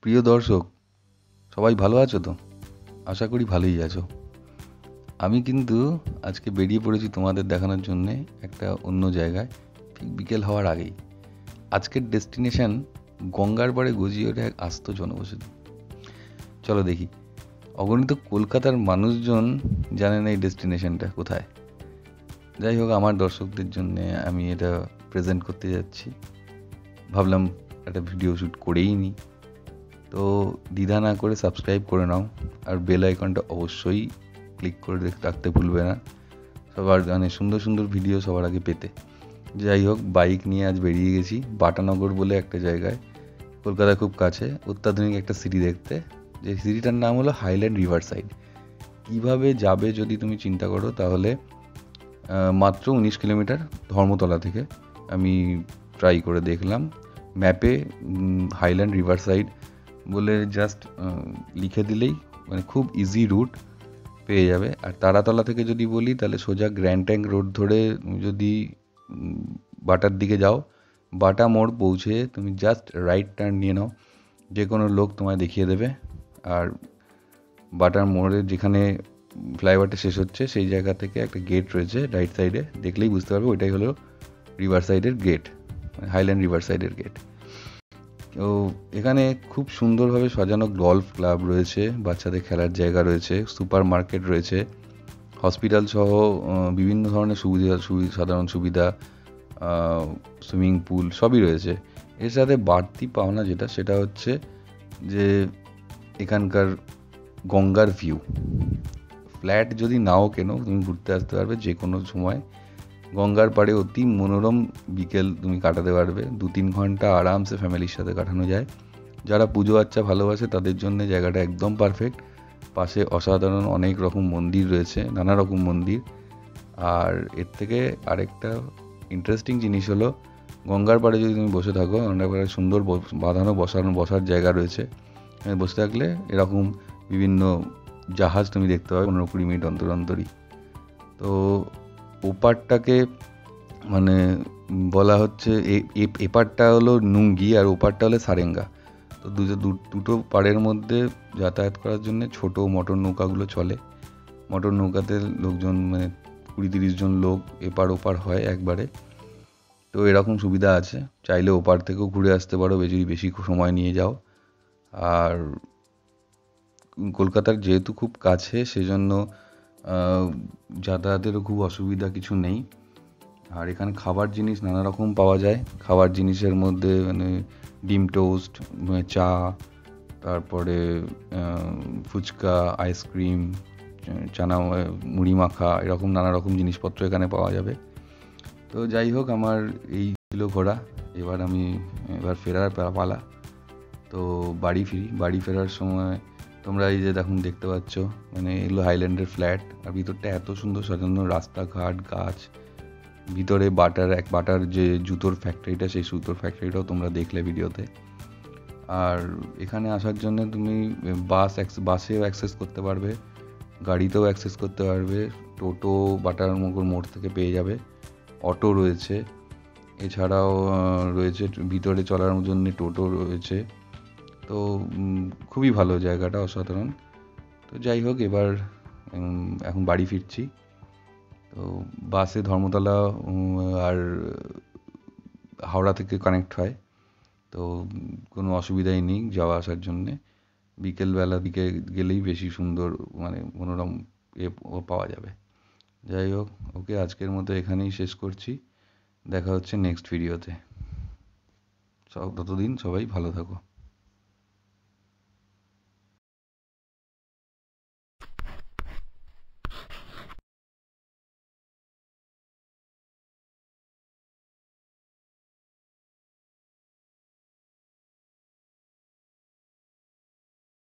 প্রিয় দর্শক, সবাই ভালো আছো তো? আশা করি ভালোই আছো। আমি কিন্তু আজকে বেরিয়ে পড়েছি তোমাদের দেখানোর জন্যে একটা অন্য জায়গায়, ঠিক বিকেল হওয়ার আগেই। আজকের ডেস্টিনেশন গঙ্গার পাড়ে গজিয়ে ওঠে এক আস্ত জনবসতি। চলো দেখি, অগণিত কলকাতার মানুষজন জানে না এই ডেস্টিনেশনটা কোথায়। যাই হোক, আমার দর্শকদের জন্যে আমি এটা প্রেজেন্ট করতে যাচ্ছি। ভাবলাম একটা ভিডিও শ্যুট করেই নিই। তো দ্বিধা না করে সাবস্ক্রাইব করে নাও, আর বেল আইকনটা অবশ্যই ক্লিক করে রাখতে ভুলবে না, সবার সুন্দর সুন্দর ভিডিও সবার আগে পেতে। যাই হোক, বাইক নিয়ে আজ বেরিয়ে গেছি বাটানগর বলে একটা জায়গায়, কলকাতা খুব কাছে, অত্যাধুনিক একটা সিটি দেখতে। যে সিটিটার নাম হলো হাইল্যান্ড রিভার সাইড। কীভাবে যাবে যদি তুমি চিন্তা করো, তাহলে মাত্র 19 কিলোমিটার ধর্মতলা থেকে। আমি ট্রাই করে দেখলাম ম্যাপে, হাইল্যান্ড রিভার সাইড বলে জাস্ট লিখে দিলেই খুব ইজি রুট পেয়ে যাবে। আর তারাতলা থেকে যদি বলি, তাহলে সোজা গ্র্যান্ড ট্যাঙ্ক রোড ধরে যদি বাটার দিকে যাও, বাটা মোড় পৌঁছে তুমি জাস্ট রাইট টার্ন নিয়ে নাও, যে কোনো লোক তোমায় দেখিয়ে দেবে। আর বাটার মোড়ে যেখানে ফ্লাইওভারটা শেষ হচ্ছে, সেই জায়গা থেকে একটা গেট রয়েছে রাইট সাইডে, দেখলেই বুঝতে পারবে ওইটাই হলো রিভার সাইডের গেট, হাইল্যান্ড রিভার সাইডের গেট। তো এখানে খুব সুন্দরভাবে সাজানো গলফ ক্লাব রয়েছে, বাচ্চাদের খেলার জায়গা রয়েছে, সুপার মার্কেট রয়েছে, হসপিটাল সহ বিভিন্ন ধরনের সাধারণ সুবিধা, সুইমিং পুল সবই রয়েছে। এর সাথে বাড়তি পাওনা যেটা, সেটা হচ্ছে যে এখানকার গঙ্গার ভিউ। ফ্ল্যাট যদি নাও কেনো, তুমি ঘুরতে আসতে পারবে যে কোনো সময়, গঙ্গার পাড়ে অতি মনোরম বিকেল তুমি কাটাতে পারবে। 2-3 ঘন্টা আরামসে ফ্যামিলির সাথে কাটানো যায়। যারা পুজো আচ্চা ভালোবাসে তাদের জন্য জায়গাটা একদম পারফেক্ট। পাশে অসাধারণ অনেক রকম মন্দির রয়েছে, নানা রকম মন্দির। আর এর থেকে আরেকটা ইন্টারেস্টিং জিনিস হলো, গঙ্গার পাড়ে যদি তুমি বসে থাকো, গঙ্গার পাড়ে সুন্দর বসার জায়গা রয়েছে। বসে থাকলে এরকম বিভিন্ন জাহাজ তুমি দেখতে পাবে 15-20 মিনিট অন্তর অন্তরই। তো ওপারটাকে বলা হচ্ছে, এপারটা হলো নুঙ্গি আর ওপারটা হলো সারেঙ্গা। তো দুটো পাড়ের মধ্যে যাতায়াত করার জন্য ছোট মোটর নৌকাগুলো চলে। মোটর নৌকাতে লোকজন 20-30 জন লোক এপার ওপার হয় একবারে। তো এরকম সুবিধা আছে, চাইলে ওপার থেকেও ঘুরে আসতে পারো যদি বেশি সময় নিয়ে যাও। আর কলকাতার যেহেতু খুব কাছে, সেজন্য যাতায়াতেরও খুব অসুবিধা কিছু নেই। আর এখানে খাবার জিনিস নানা রকম পাওয়া যায়। খাবার জিনিসের মধ্যে ডিম টোস্ট, চা, তারপরে ফুচকা, আইসক্রিম, চানা, মুড়ি মাখা, এরকম নানা রকম জিনিসপত্র এখানে পাওয়া যাবে। তো যাই হোক, আমার এই ছিল ঘোরা। এবার ফেরার পালা। তো বাড়ি ফেরার সময় তোমরা এই যে দেখতে পাচ্ছ, এগুলো হাইল্যান্ডের ফ্ল্যাট। আর ভিতরটা এত সুন্দর সাজানো, রাস্তাঘাট, গাছ, ভিতরে বাটার যে জুতোর ফ্যাক্টরিটা, সেই জুতোর ফ্যাক্টরিটাও তোমরা দেখলে ভিডিওতে। আর এখানে আসার জন্য তুমি বাসেও অ্যাক্সেস করতে পারবে, গাড়িতেও অ্যাক্সেস করতে পারবে। টোটো বাটার মোড় থেকে পেয়ে যাবে, অটো রয়েছে, এছাড়াও রয়েছে ভিতরে চলার জন্য টোটো রয়েছে। তো খুবই ভালো জায়গাটা, অসাধারণ। তো যাই হোক, এখন বাড়ি ফিরছি। তো বাসে ধর্মতলা আর হাওড়া থেকে কানেক্ট হয়, তো কোনো অসুবিধাই নেই যাওয়া আসার জন্যে। বিকেলবেলা দিকে গেলেই বেশি সুন্দর মনোরম পাওয়া যাবে। যাই হোক, ওকে, আজকের মতো এখানেই শেষ করছি। দেখা হচ্ছে নেক্সট ভিডিওতে। ততদিন সবাই ভালো থাকো।